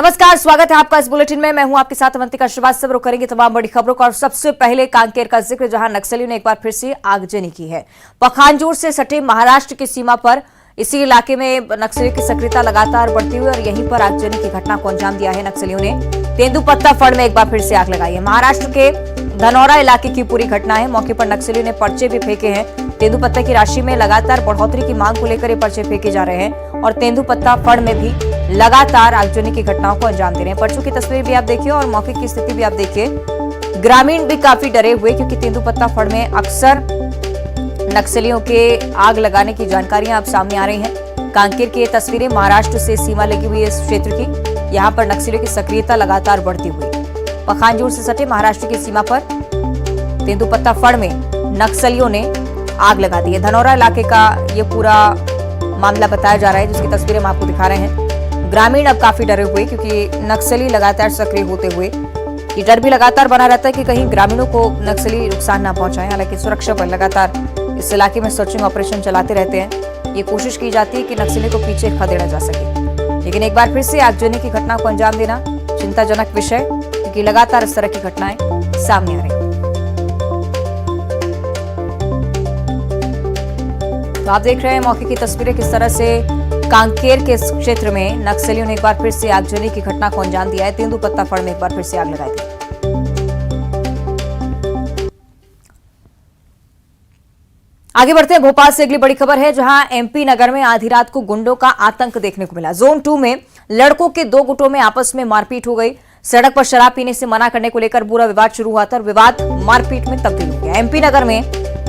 नमस्कार, स्वागत है आपका इस बुलेटिन में। मैं हूं आपके साथ अवंतिका श्रीवास्तव। रुक करेंगे तमाम बड़ी खबरों का और सबसे पहले कांकेर का जिक्र, जहां नक्सलियों ने एक बार फिर से आगजनी की है। पखांजूर से सटे महाराष्ट्र की सीमा पर इसी इलाके में नक्सलियों की सक्रियता लगातार बढ़ती हुई और यहीं पर आगजनी की घटना को अंजाम दिया है नक्सलियों ने। तेंदुपत्ता फड़ में एक बार फिर से आग लगाई है। महाराष्ट्र के धनौरा इलाके की पूरी घटना है। मौके पर नक्सलियों ने पर्चे भी फेंके हैं। तेंदुपत्ता की राशि में लगातार बढ़ोतरी की मांग को लेकर ये पर्चे फेंके जा रहे हैं और तेंदुपत्ता फड़ में भी लगातार आगजनी की घटनाओं को अंजाम दे रहे हैं। पर्चों की तस्वीर भी आप देखिए और मौके की स्थिति भी आप देखिए। ग्रामीण भी काफी डरे हुए, क्योंकि तेंदुपत्ता फड़ में अक्सर नक्सलियों के आग लगाने की जानकारियां अब सामने आ रही हैं। कांकेर की ये तस्वीरें महाराष्ट्र से सीमा लगी हुई इस क्षेत्र की। यहां पर नक्सलियों की सक्रियता लगातार बढ़ती हुई। पखांजूर से सटे महाराष्ट्र की सीमा पर तेंदुपत्ता फड़ में नक्सलियों ने आग लगा दी है। धनौरा इलाके का ये पूरा मामला बताया जा रहा है, जिसकी तस्वीरें हम आपको दिखा रहे हैं। ग्रामीण अब काफी डरे हुए, क्योंकि नक्सली लगातार सक्रिय होते हुए ये डर भी लगातार बना रहता है कि कहीं ग्रामीणों को नक्सली नुकसान ना पहुंचाएं। हालांकि सुरक्षा पर लगातार इस इलाके में सर्चिंग ऑपरेशन चलाते रहते हैं। ये कोशिश की जाती है कि नक्सली को पीछे खदेड़ा जा सके, लेकिन एक बार फिर से आगजनी की घटना को अंजाम देना चिंताजनक विषय, क्योंकि लगातार इस तरह की घटनाएं सामने आ रही हैं। तो आप देख रहे हैं मौके की तस्वीरें, किस तरह से कांकेर के क्षेत्र में नक्सलियों ने एक बार फिर से आगजनी की घटना को अंजाम दिया है। तेंदुपत्ता फड़ में एक बार फिर से आग लगाई थी। आगे बढ़ते हैं, भोपाल से अगली बड़ी खबर है, जहां एमपी नगर में आधी रात को गुंडों का आतंक देखने को मिला। जोन 2 में लड़कों के दो गुटों में आपस में मारपीट हो गई। सड़क पर शराब पीने से मना करने को लेकर बुरा विवाद शुरू हुआ था और विवाद मारपीट में तब्दील हो गया। एमपी नगर में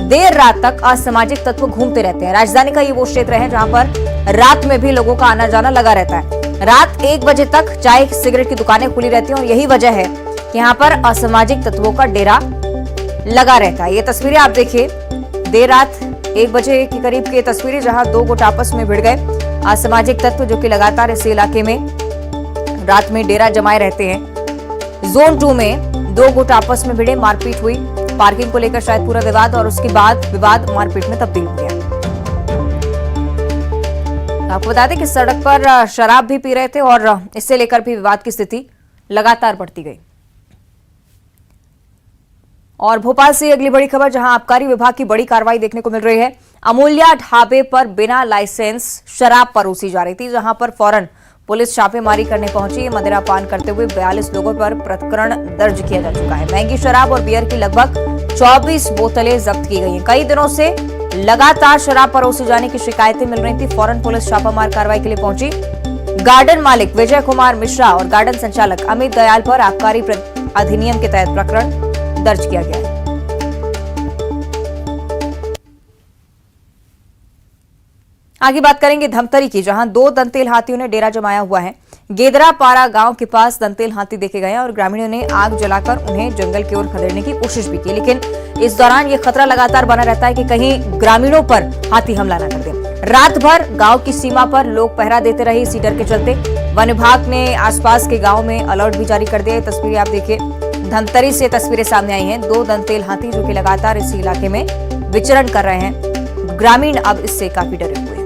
देर रात तक असामाजिक तत्व घूमते रहते हैं। राजधानी का ये वो क्षेत्र है जहां पर रात में भी लोगों का आना जाना लगा रहता है। रात 1 बजे तक चाय सिगरेट की दुकानें खुली रहती हैं और यही वजह है कि यहाँ पर असामाजिक तत्वों का डेरा लगा रहता है। ये तस्वीरें आप देखिए, देर रात 1 बजे के करीब की तस्वीरें, जहां दो गुट आपस में भिड़ गए। असामाजिक तत्व जो कि लगातार इस इलाके में रात में डेरा जमाए रहते हैं। जोन 2 में दो गुट आपस में भिड़े, मारपीट हुई। पार्किंग को लेकर शायद पूरा विवाद, और उसके बाद विवाद मारपीट में तब्दील हो गया। आपको बता दें कि सड़क पर शराब भी पी रहे थे और इससे लेकर भी विवाद की स्थिति लगातार बढ़ती गई। और भोपाल से अगली बड़ी खबर, जहां आबकारी विभाग की बड़ी कार्रवाई देखने को मिल रही है। अमूल्या ढाबे पर बिना लाइसेंस शराब परोसी जा रही थी, जहां पर फौरन पुलिस छापेमारी करने पहुंची। मदिरा पान करते हुए 42 लोगों पर प्रकरण दर्ज किया जा चुका है। महंगी शराब और बियर की लगभग 24 बोतलें जब्त की गई हैं। कई दिनों से लगातार शराब परोसे जाने की शिकायतें मिल रही थी। फौरन पुलिस छापामार कार्रवाई के लिए पहुंची। गार्डन मालिक विजय कुमार मिश्रा और गार्डन संचालक अमित दयाल पर आबकारी अधिनियम के तहत प्रकरण दर्ज किया गया है। आगे बात करेंगे धमतरी की, जहां 2 दंतेल हाथियों ने डेरा जमाया हुआ है। गेदरापारा गांव के पास दंतेल हाथी देखे गए और ग्रामीणों ने आग जलाकर उन्हें जंगल की ओर खदेड़ने की कोशिश भी की, लेकिन इस दौरान ये खतरा लगातार बना रहता है कि कहीं ग्रामीणों पर हाथी हमला न कर दे। रात भर गांव की सीमा पर लोग पहरा देते रहे इसी डर के चलते। वन विभाग ने आसपास के गाँव में अलर्ट भी जारी कर दिया। तस्वीरें आप देखिए, धमतरी से तस्वीरें सामने आई हैं। 2 दंतेल हाथी जो कि लगातार इस इलाके में विचरण कर रहे हैं। ग्रामीण अब इससे काफी डरे हुए हैं।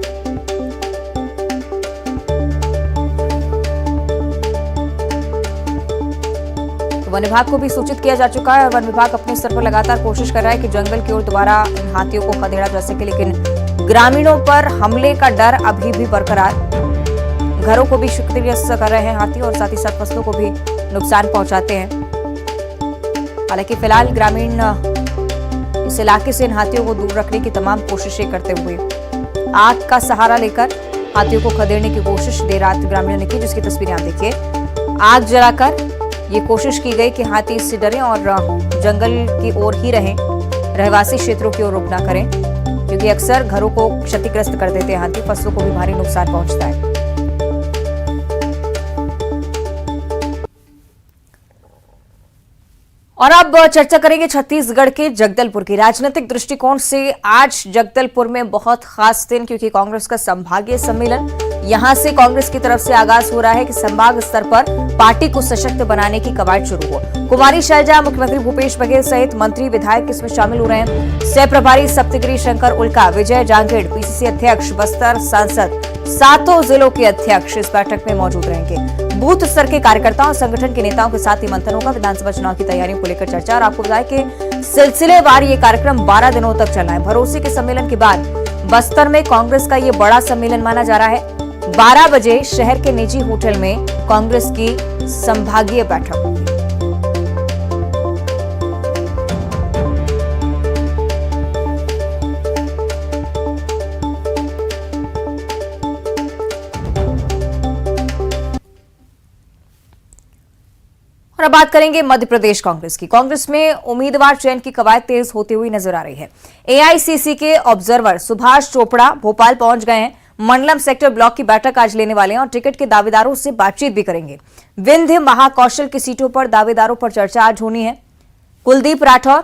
वन विभाग को भी सूचित किया जा चुका है और वन विभाग अपने स्तर पर लगातार कोशिश कर रहा है कि जंगल की ओर दोबारा इन हाथियों को खदेड़ा जा सके, लेकिन ग्रामीणों पर हमले का डर अभी भी बरकरार। घरों को भी क्षतिग्रस्त कर रहे हैं हाथी और साथ ही साथ फसलों को भी नुकसान पहुंचाते हैं। हालांकि फिलहाल ग्रामीण इस इलाके से इन हाथियों को दूर रखने की तमाम कोशिशें करते हुए आग का सहारा लेकर हाथियों को खदेड़ने की कोशिश देर रात ग्रामीणों ने की, जिसकी तस्वीरें आप देखिए। आग जलाकर ये कोशिश की गई कि हाथी इससे डरें और जंगल की ओर ही रहें, रहवासी क्षेत्रों की ओर रुख ना करें, क्योंकि अक्सर घरों को क्षतिग्रस्त कर देते हैं हाथी। फसलों को भी भारी नुकसान पहुंचता है। और अब चर्चा करेंगे छत्तीसगढ़ के जगदलपुर की। राजनीतिक दृष्टिकोण से आज जगदलपुर में बहुत खास दिन, क्योंकि कांग्रेस का संभागीय सम्मेलन यहां से कांग्रेस की तरफ से आगाज हो रहा है कि संभाग स्तर पर पार्टी को सशक्त बनाने की कवायद शुरू हो। कुमारी शैलजा, मुख्यमंत्री भूपेश बघेल सहित मंत्री विधायक इसमें शामिल हो रहे हैं। सह प्रभारी सप्तगिरी शंकर उल्का, विजय जांगेड़, पीसीसी अध्यक्ष, बस्तर सांसद, 7 जिलों के अध्यक्ष इस बैठक में मौजूद रहेंगे। बूथ स्तर के कार्यकर्ताओं और संगठन के नेताओं के साथ ही मंथन होगा। विधानसभा चुनाव की तैयारियों को लेकर चर्चा। और आपको बताएं कि सिलसिलेवार ये कार्यक्रम 12 दिनों तक चलना है। भरोसे के सम्मेलन के बाद बस्तर में कांग्रेस का ये बड़ा सम्मेलन माना जा रहा है। 12 बजे शहर के निजी होटल में कांग्रेस की संभागीय बैठक होगी। और अब बात करेंगे मध्य प्रदेश कांग्रेस की। कांग्रेस में उम्मीदवार चयन की कवायद तेज होती हुई नजर आ रही है। एआईसीसी के ऑब्जर्वर सुभाष चोपड़ा भोपाल पहुंच गए हैं। मंडलम सेक्टर ब्लॉक की बैठक आज लेने वाले हैं और टिकट के दावेदारों से बातचीत भी करेंगे। विंध्य महाकौशल की सीटों पर दावेदारों पर चर्चा आज होनी है। कुलदीप राठौर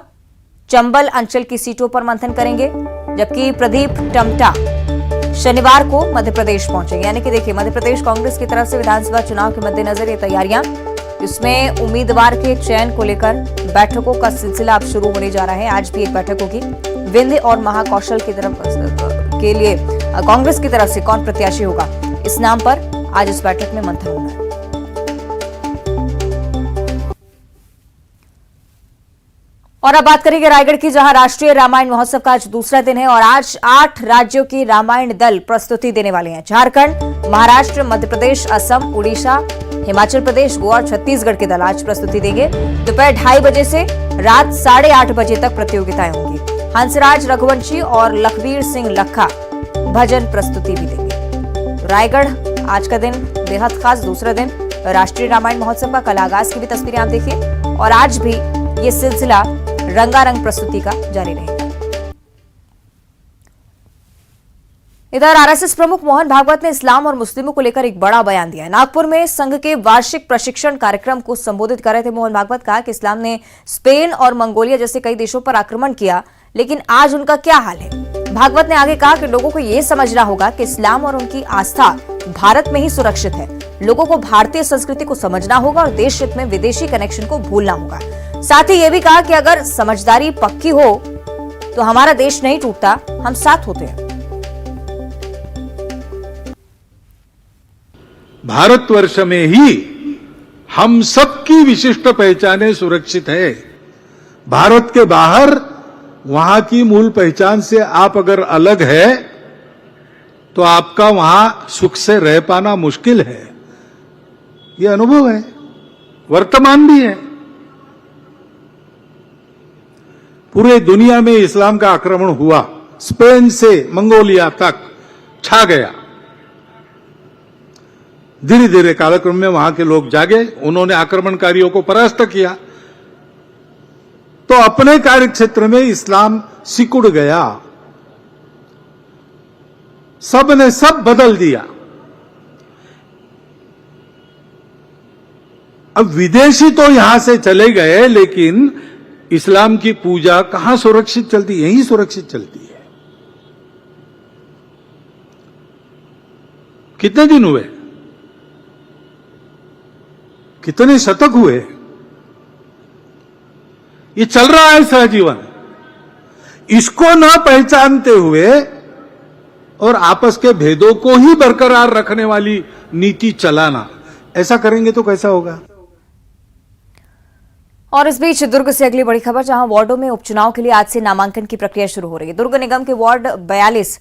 चंबल अंचल की सीटों पर मंथन करेंगे, जबकि प्रदीप टमटा शनिवार को मध्य प्रदेश पहुंचेंगे। यानी कि देखिए, मध्य प्रदेश कांग्रेस की तरफ से विधानसभा चुनाव के मद्देनजर ये तैयारियां, इसमें उम्मीदवार के चयन को लेकर बैठकों का सिलसिला अब शुरू होने जा रहा है। आज भी एक बैठक होगी। विंध्य और महाकौशल की तरफ के लिए कांग्रेस की तरफ से कौन प्रत्याशी होगा, इस नाम पर आज इस बैठक में मंथन होना है। और अब बात करेंगे रायगढ़ की, जहां राष्ट्रीय रामायण महोत्सव का आज दूसरा दिन है और आज 8 राज्यों की रामायण दल प्रस्तुति देने वाले हैं। झारखंड, महाराष्ट्र, मध्य प्रदेश, असम, उड़ीसा, हिमाचल प्रदेश, गोवा और छत्तीसगढ़ के दल आज प्रस्तुति देंगे। दोपहर 2:30 बजे से रात 8:30 बजे तक प्रतियोगिताएं होंगी। हंसराज रघुवंशी और लखबीर सिंह लखा भजन प्रस्तुति भी देंगे। रायगढ़ आज का दिन बेहद खास, दूसरा दिन राष्ट्रीय रामायण महोत्सव का। कल आगाज की भी तस्वीरें आप देखिए और आज भी ये सिलसिला रंगारंग प्रस्तुति का जारी रहेगा। इधर आरएसएस प्रमुख मोहन भागवत ने इस्लाम और मुस्लिमों को लेकर एक बड़ा बयान दिया है। नागपुर में संघ के वार्षिक प्रशिक्षण कार्यक्रम को संबोधित कर रहे थे मोहन भागवत। कहा कि इस्लाम ने स्पेन और मंगोलिया जैसे कई देशों पर आक्रमण किया, लेकिन आज उनका क्या हाल है। भागवत ने आगे कहा कि लोगों को यह समझना होगा कि इस्लाम और उनकी आस्था भारत में ही सुरक्षित है। लोगों को भारतीय संस्कृति को समझना होगा और देश हित में विदेशी कनेक्शन को भूलना होगा। साथ ही यह भी कहा कि अगर समझदारी पक्की हो तो हमारा देश नहीं टूटता, हम साथ होते हैं। भारतवर्ष में ही हम सबकी विशिष्ट पहचानें सुरक्षित है। भारत के बाहर वहां की मूल पहचान से आप अगर अलग है तो आपका वहां सुख से रह पाना मुश्किल है। यह अनुभव है, वर्तमान भी है। पूरे दुनिया में इस्लाम का आक्रमण हुआ, स्पेन से मंगोलिया तक छा गया। धीरे धीरे कालक्रम में वहां के लोग जागे, उन्होंने आक्रमणकारियों को परास्त किया, तो अपने कार्यक्षेत्र में इस्लाम सिकुड़ गया। सब ने सब बदल दिया। अब विदेशी तो यहां से चले गए, लेकिन इस्लाम की पूजा कहां सुरक्षित चलती है? यहीं सुरक्षित चलती है। कितने दिन हुए, कितने शतक हुए, ये चल रहा है सहजीवन। इसको न पहचानते हुए और आपस के भेदों को ही बरकरार रखने वाली नीति चलाना, ऐसा करेंगे तो कैसा होगा। और इस बीच दुर्ग से अगली बड़ी खबर, जहां वार्डों में उपचुनाव के लिए आज से नामांकन की प्रक्रिया शुरू हो रही है। दुर्ग निगम के वार्ड 42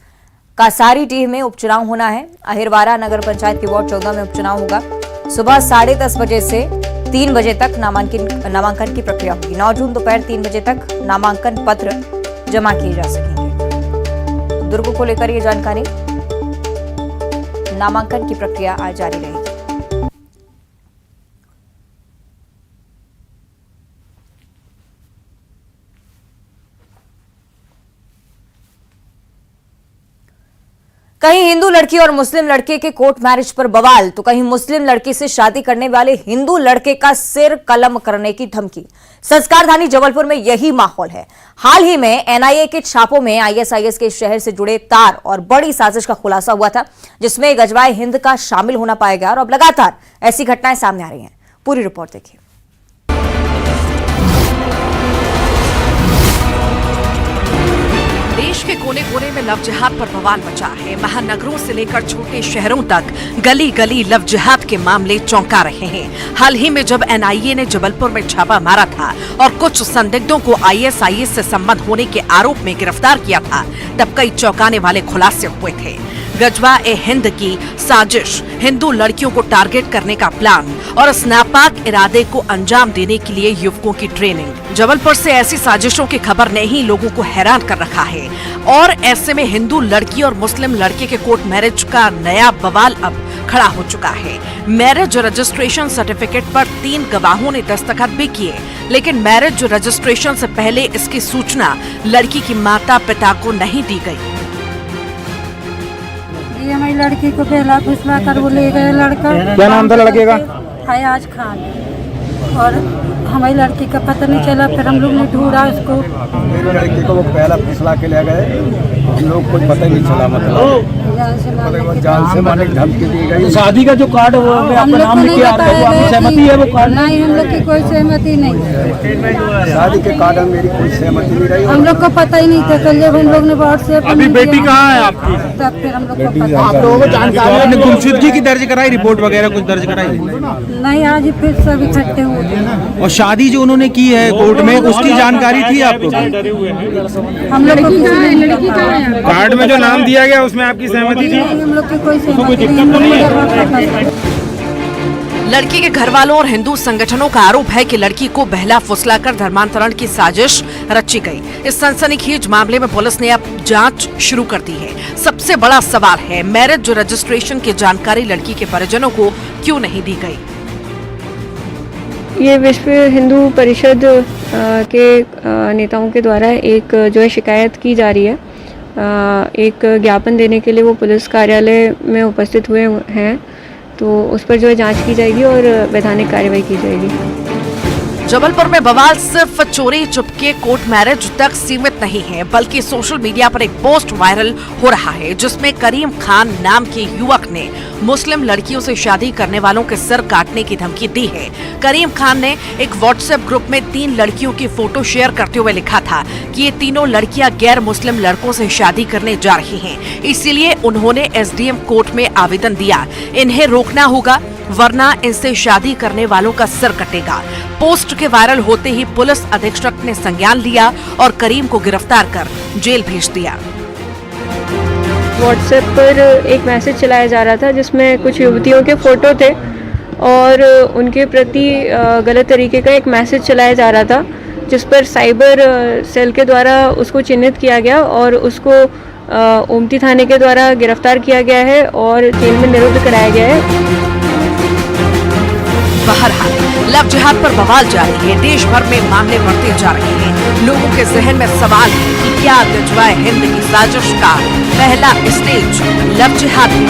कासारी डीह में उपचुनाव होना है। अहिरवारा नगर पंचायत के वार्ड 14 में उपचुनाव होगा। सुबह 10:30 बजे से 3 बजे तक नामांकन की प्रक्रिया होगी। 9 जून दोपहर 3 बजे तक नामांकन पत्र जमा किए जा सकेंगे। दुर्ग को लेकर ये जानकारी, नामांकन की प्रक्रिया आज जारी रहेगी। कहीं हिंदू लड़की और मुस्लिम लड़के के कोर्ट मैरिज पर बवाल, तो कहीं मुस्लिम लड़की से शादी करने वाले हिंदू लड़के का सिर कलम करने की धमकी। संस्कारधानी जबलपुर में यही माहौल है। हाल ही में एनआईए के छापों में आईएसआईएस के शहर से जुड़े तार और बड़ी साजिश का खुलासा हुआ था, जिसमें गजवाए हिंद का शामिल होना पाया गया और अब लगातार ऐसी घटनाएं सामने आ रही हैं। पूरी रिपोर्ट देखिए। देश के कोने कोने में लव जिहाद पर बवाल मचा है। महानगरों से लेकर छोटे शहरों तक गली गली लव जिहाद के मामले चौंका रहे हैं। हाल ही में जब एनआईए ने जबलपुर में छापा मारा था और कुछ संदिग्धों को आईएसआईएस से संबंध होने के आरोप में गिरफ्तार किया था, तब कई चौंकाने वाले खुलासे हुए थे। गजवा ए हिंद की साजिश, हिंदू लड़कियों को टारगेट करने का प्लान और इस नापाक इरादे को अंजाम देने के लिए युवकों की ट्रेनिंग। जबलपुर से ऐसी साजिशों की खबर ने ही लोगों को हैरान कर रखा है और ऐसे में हिंदू लड़की और मुस्लिम लड़के के कोर्ट मैरिज का नया बवाल अब खड़ा हो चुका है। मैरिज रजिस्ट्रेशन सर्टिफिकेट पर 3 गवाहों ने दस्तखत भी किए, लेकिन मैरिज रजिस्ट्रेशन से पहले इसकी सूचना लड़की की माता पिता को नहीं दी गई। ये हमारी लड़की को पहला फुसला कर वो ले गए लड़का। क्या नाम था लड़के का? फयाज खान। और हमारी लड़की का पता नहीं चला, फिर हम लोग ने ढूंढा उसको। मेरी लड़की को वो पहला फुसला के ले गए, हम लोग को पता ही नहीं चला। मतलब जान से मारने की धमकी दी गई। शादी का जो कार्ड वो आपका नाम लिख के आ रहा है, आपकी सहमति है वो कार्ड? नहीं, हम लोग की कोई सहमति नहीं। शादी के कार्ड में मेरी कोई सहमति नहीं रही। हम लोग को पता ही नहीं था। कल जब हम लोग ने व्हाट्सएप अभी बेटी कहाँ है आपकी? तब फिर हम लोग को पता। आप लोगों को जानकारी? आपने गुमशुदगी की दर्ज कराई, रिपोर्ट वगैरह कुछ दर्ज कराई? नहीं, आज फिर सब इकट्ठे हुए। और शादी जो उन्होंने की है कोर्ट में, उसकी जानकारी थी आपको? हम लोग को कार्ड में जो नाम दिया गया उसमें आपकी सहमति थी? हम लोग की कोई सहमति नहीं। लड़की के घर वालों और हिंदू संगठनों का आरोप है कि लड़की को बहला फुसलाकर धर्मांतरण की साजिश रची गई। इस सनसनीखेज मामले में पुलिस ने अब जांच शुरू कर दी है। सबसे बड़ा सवाल है, मैरिज रजिस्ट्रेशन की जानकारी लड़की के परिजनों को क्यों नहीं दी गई? ये विश्व हिंदू परिषद के नेताओं के द्वारा एक जो है शिकायत की जा रही है। एक ज्ञापन देने के लिए वो पुलिस कार्यालय में उपस्थित हुए हैं, तो उस पर जो है जांच की जाएगी और वैधानिक कार्रवाई की जाएगी। जबलपुर में बवाल सिर्फ चोरी चुपके कोर्ट मैरिज तक सीमित नहीं है, बल्कि सोशल मीडिया पर एक पोस्ट वायरल हो रहा है जिसमें करीम खान नाम के युवक ने मुस्लिम लड़कियों से शादी करने वालों के सिर काटने की धमकी दी है। करीम खान ने एक व्हाट्सएप ग्रुप में 3 लड़कियों की फोटो शेयर करते हुए लिखा था कि ये तीनों लड़कियां गैर मुस्लिम लड़कों से शादी करने जा रही हैं, इसीलिए उन्होंने एसडीएम कोर्ट में आवेदन दिया। इन्हें रोकना होगा, वरना इनसे शादी करने वालों का सिर कटेगा। पोस्ट के वायरल होते ही पुलिस अधीक्षक ने संज्ञान लिया और करीम को गिरफ्तार कर जेल भेज दिया। व्हाट्सएप पर एक मैसेज चलाया जा रहा था जिसमें कुछ युवतियों के फोटो थे और उनके प्रति गलत तरीके का एक मैसेज चलाया जा रहा था, जिस पर साइबर सेल के द्वारा उसको चिन्हित किया गया और उसको ओमती थाने के द्वारा गिरफ्तार किया गया है और जेल में निरुद्ध कराया गया है। बहरहाल लव जिहाद पर बवाल जारी है। देश भर में मामले बढ़ते जा रहे हैं। लोगों के जहन में सवाल है कि क्या गजवा हिंद की साजिश का पहला स्टेज लव जिहाद है?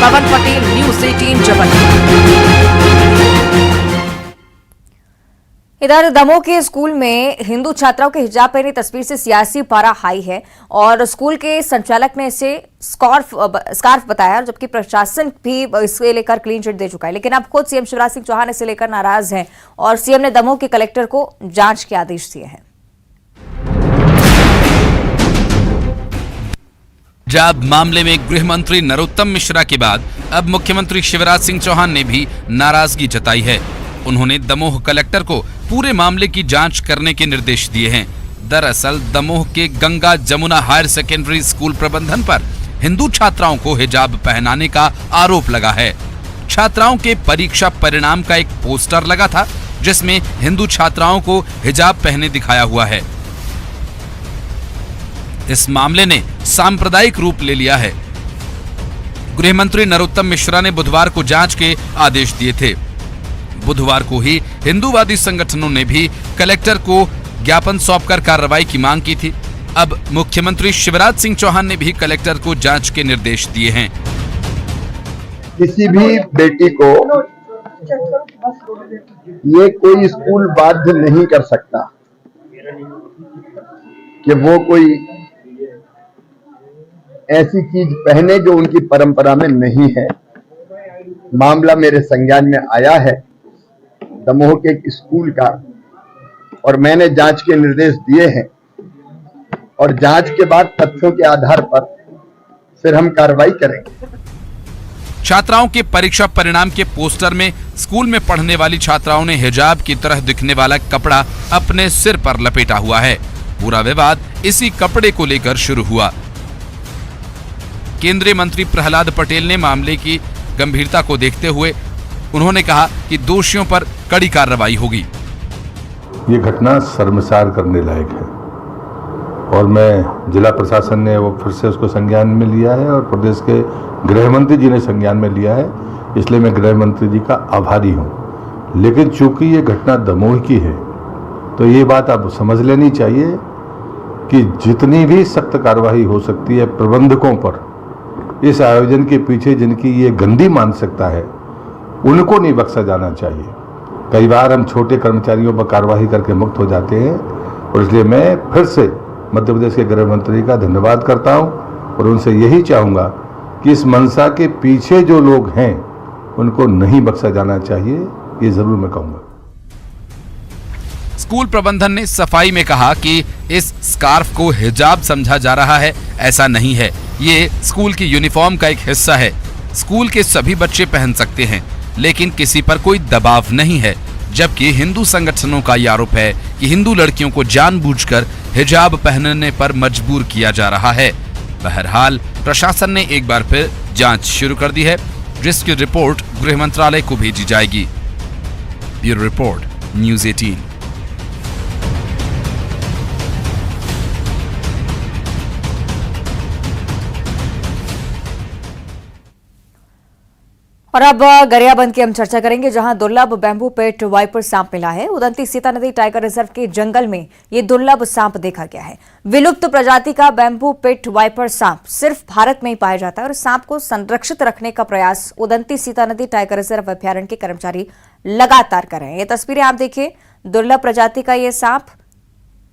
पवन पटेल, न्यूज़ 18 जबलपुर। इधर दमोह के स्कूल में हिंदू छात्राओं के हिजाब पहनी तस्वीर से सियासी पारा हाई है और स्कूल के संचालक ने इसे स्कार्फ बताया, जबकि प्रशासन भी इसके लेकर क्लीन चिट दे चुका है। लेकिन अब खुद सीएम शिवराज सिंह चौहान इसे लेकर नाराज हैं और सीएम ने दमोह के कलेक्टर को जांच के आदेश दिए हैं। हिजाब मामले में गृह मंत्री नरोत्तम मिश्रा के बाद अब मुख्यमंत्री शिवराज सिंह चौहान ने भी नाराजगी जताई है। उन्होंने दमोह कलेक्टर को पूरे मामले की जांच करने के निर्देश दिए हैं। दरअसल दमोह के Ganga Jamuna higher secondary school प्रबंधन पर हिंदू छात्राओं को हिजाब पहनाने का आरोप लगा है। छात्राओं के परीक्षा परिणाम का एक पोस्टर लगा था जिसमें हिंदू छात्राओं को हिजाब पहने दिखाया हुआ है। इस मामले ने सांप्रदायिक रूप ले लिया है। गृह मंत्री नरोत्तम मिश्रा ने बुधवार को जांच के आदेश दिए थे। बुधवार को ही हिंदूवादी संगठनों ने भी कलेक्टर को ज्ञापन सौंपकर कार्रवाई की मांग की थी। अब मुख्यमंत्री शिवराज सिंह चौहान ने भी कलेक्टर को जांच के निर्देश दिए हैं। किसी भी बेटी को ये कोई स्कूल बाध्य नहीं कर सकता कि वो कोई ऐसी चीज पहने जो उनकी परंपरा में नहीं है। मामला मेरे संज्ञान में आया है दमोह के एक स्कूल का और मैंने जांच के निर्देश दिए हैं। और जांच के बाद तथ्यों के आधार पर फिर हम कार्रवाई करेंगे। छात्राओं के परीक्षा परिणाम के पोस्टर में स्कूल में पढ़ने वाली छात्राओं ने हिजाब की तरह दिखने वाला कपड़ा अपने सिर पर लपेटा हुआ है। पूरा विवाद इसी कपड़े को लेकर शुरू हुआ। केंद्रीय मंत्री प्रहलाद पटेल ने मामले की गंभीरता को देखते हुए उन्होंने कहा कि दोषियों पर कड़ी कार्रवाई होगी। ये घटना शर्मसार करने लायक है और मैं जिला प्रशासन ने वो फिर से उसको संज्ञान में लिया है और प्रदेश के गृह मंत्री जी ने संज्ञान में लिया है, इसलिए मैं गृह मंत्री जी का आभारी हूँ। लेकिन चूंकि ये घटना दमोह की है तो ये बात आप समझ लेनी चाहिए कि जितनी भी सख्त कार्रवाई हो सकती है प्रबंधकों पर, इस आयोजन के पीछे जिनकी ये गंदी मानसिकता है उनको नहीं बख्शा जाना चाहिए। कई बार हम छोटे कर्मचारियों पर कार्रवाई करके मुक्त हो जाते हैं और इसलिए मैं फिर से मध्य प्रदेश के गृह मंत्री का धन्यवाद करता हूं और उनसे यही चाहूंगा कि इस मंशा के पीछे जो लोग हैं उनको नहीं बख्शा जाना चाहिए, ये जरूर मैं कहूंगा। स्कूल प्रबंधन ने सफाई में कहा कि इस स्कार्फ को हिजाब समझा जा रहा है, ऐसा नहीं है। ये स्कूल की यूनिफॉर्म का एक हिस्सा है। स्कूल के सभी बच्चे पहन सकते हैं, लेकिन किसी पर कोई दबाव नहीं है। जबकि हिंदू संगठनों का ये आरोप है कि हिंदू लड़कियों को जानबूझकर हिजाब पहनने पर मजबूर किया जा रहा है। बहरहाल प्रशासन ने एक बार फिर जांच शुरू कर दी है, जिसकी रिपोर्ट गृह मंत्रालय को भेजी जाएगी। Bureau report, news 18। और अब गरियाबंद की हम चर्चा करेंगे, जहां दुर्लभ बैम्बू पेट वाइपर सांप मिला है। उदंती सीता नदी टाइगर रिजर्व के जंगल में ये दुर्लभ सांप देखा गया है। विलुप्त प्रजाति का बैम्बू पेट वाइपर सांप सिर्फ भारत में ही पाया जाता है और सांप को संरक्षित रखने का प्रयास उदंती सीता नदी टाइगर रिजर्व अभ्यारण्य के कर्मचारी लगातार कर रहे हैं। ये तस्वीरें आप देखिए, दुर्लभ प्रजाति का ये सांप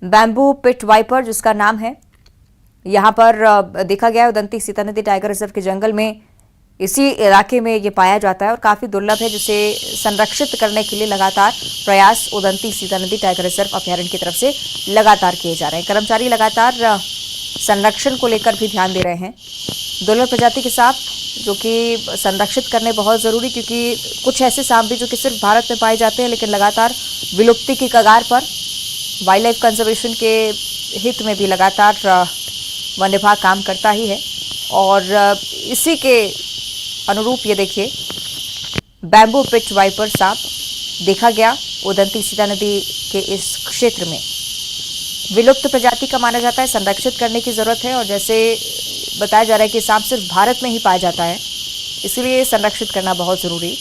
बैम्बू पेट वाइपर जिसका नाम है, यहां पर देखा गया है उदंती सीता नदी टाइगर रिजर्व के जंगल में। इसी इलाके में ये पाया जाता है और काफी दुर्लभ है, जिसे संरक्षित करने के लिए लगातार प्रयास उदंती सीता नदी टाइगर रिजर्व अभ्यारण्य की तरफ से लगातार किए जा रहे हैं। कर्मचारी लगातार संरक्षण को लेकर भी ध्यान दे रहे हैं। दुर्लभ प्रजाति के सांप जो कि संरक्षित करने बहुत जरूरी, क्योंकि कुछ ऐसे सांप भी जो कि सिर्फ भारत में पाए जाते हैं लेकिन लगातार विलुप्ति की कगार पर। वाइल्ड लाइफ कंजर्वेशन के हित में भी लगातार वन विभाग काम करता ही है और इसी के अनुरूप ये देखिए बैम्बू पिट वाइपर सांप देखा गया उदंती सीता नदी के इस क्षेत्र में। विलुप्त प्रजाति का माना जाता है, संरक्षित करने की जरूरत है और जैसे बताया जा रहा है कि सांप सिर्फ भारत में ही पाया जाता है, इसलिए संरक्षित करना बहुत जरूरी।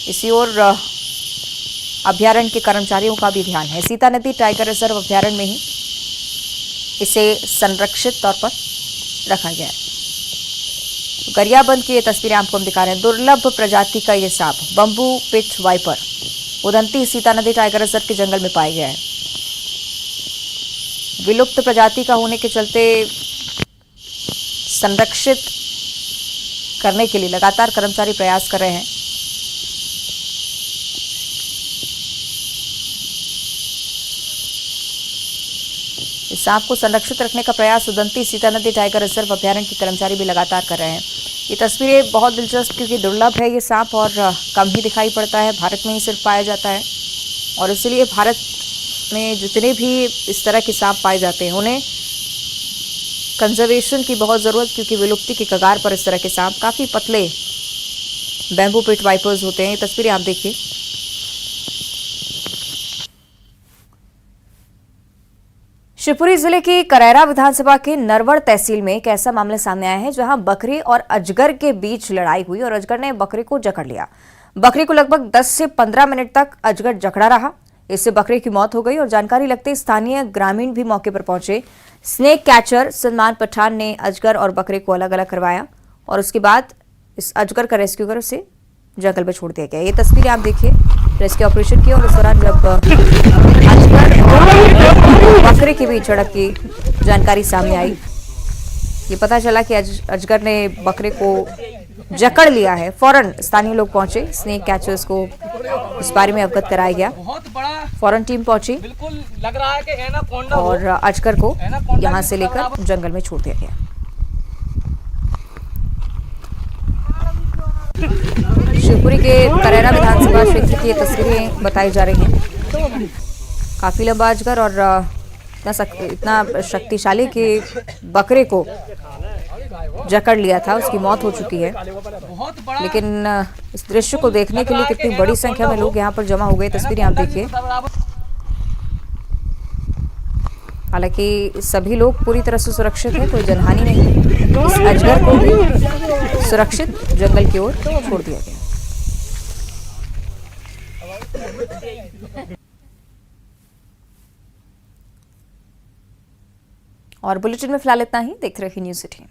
इसी ओर अभ्यारण्य के कर्मचारियों का भी ध्यान है। सीता नदी टाइगर रिजर्व अभ्यारण्य में ही इसे संरक्षित तौर पर रखा गया है। गरियाबंद की ये तस्वीरें आपको हम दिखा रहे हैं। दुर्लभ प्रजाति का ये सांप bamboo pit viper Udanti Sita नदी टाइगर रिजर्व के जंगल में पाया गया है। विलुप्त प्रजाति का होने के चलते संरक्षित करने के लिए लगातार कर्मचारी प्रयास कर रहे हैं। इस सांप को संरक्षित रखने का प्रयास उदंती सीता नदी टाइगर रिजर्व अभ्यारण्य के कर्मचारी भी लगातार कर रहे हैं। ये तस्वीरें बहुत दिलचस्प, क्योंकि दुर्लभ है ये सांप और कम ही दिखाई पड़ता है, भारत में ही सिर्फ पाया जाता है और इसलिए भारत में जितने भी इस तरह के सांप पाए जाते हैं उन्हें कंजर्वेशन की बहुत ज़रूरत, क्योंकि विलुप्ति की कगार पर इस तरह के सांप काफ़ी पतले बैम्बू पिट वाइपर्स होते हैं। ये तस्वीरें आप देखिए। शिवपुरी जिले की करैरा विधानसभा के नरवर तहसील में एक ऐसा मामला सामने आया है जहां बकरी और अजगर के बीच लड़ाई हुई और अजगर ने बकरी को जकड़ लिया। बकरी को लगभग 10 से 15 मिनट तक अजगर जकड़ा रहा। इससे बकरी की मौत हो गई और जानकारी लगते स्थानीय ग्रामीण भी मौके पर पहुंचे। स्नेक कैचर सलमान पठान ने अजगर और बकरी को अलग अलग करवाया और उसके बाद इस अजगर का रेस्क्यू कर उसे जंगल में छोड़ दिया गया। ये तस्वीरें आप देखिए रेस्क्यू ऑपरेशन की और इस दौरान जब अजगर और बकरी के बीच झड़प की जानकारी सामने आई, ये पता चला कि अजगर ने बकरे को जकड़ लिया है। फौरन स्थानीय लोग पहुंचे, स्नेक कैचर्स को इस बारे में अवगत कराया गया। फौरन टीम पहुंची लग रहा है कि एनाकोंडा और अजगर को यहां से लेकर जंगल में छोड़ दिया गया। शिवपुरी के करैरा विधानसभा क्षेत्र की ये तस्वीरें बताई जा रही हैं। काफी लंबा अजगर और इतना शक्तिशाली कि बकरे को जकड़ लिया था, उसकी मौत हो चुकी है। लेकिन इस दृश्य को देखने के लिए कितनी बड़ी संख्या में लोग यहाँ पर जमा हो गए, तस्वीरें आप देखिए। हालांकि सभी लोग पूरी तरह से सुरक्षित हैं, कोई जनहानि नहीं। इस अजगर को भी सुरक्षित जंगल की ओर छोड़ दिया गया। और बुलेटिन में फिलहाल इतना ही। देखते रहिए न्यूज़ 18।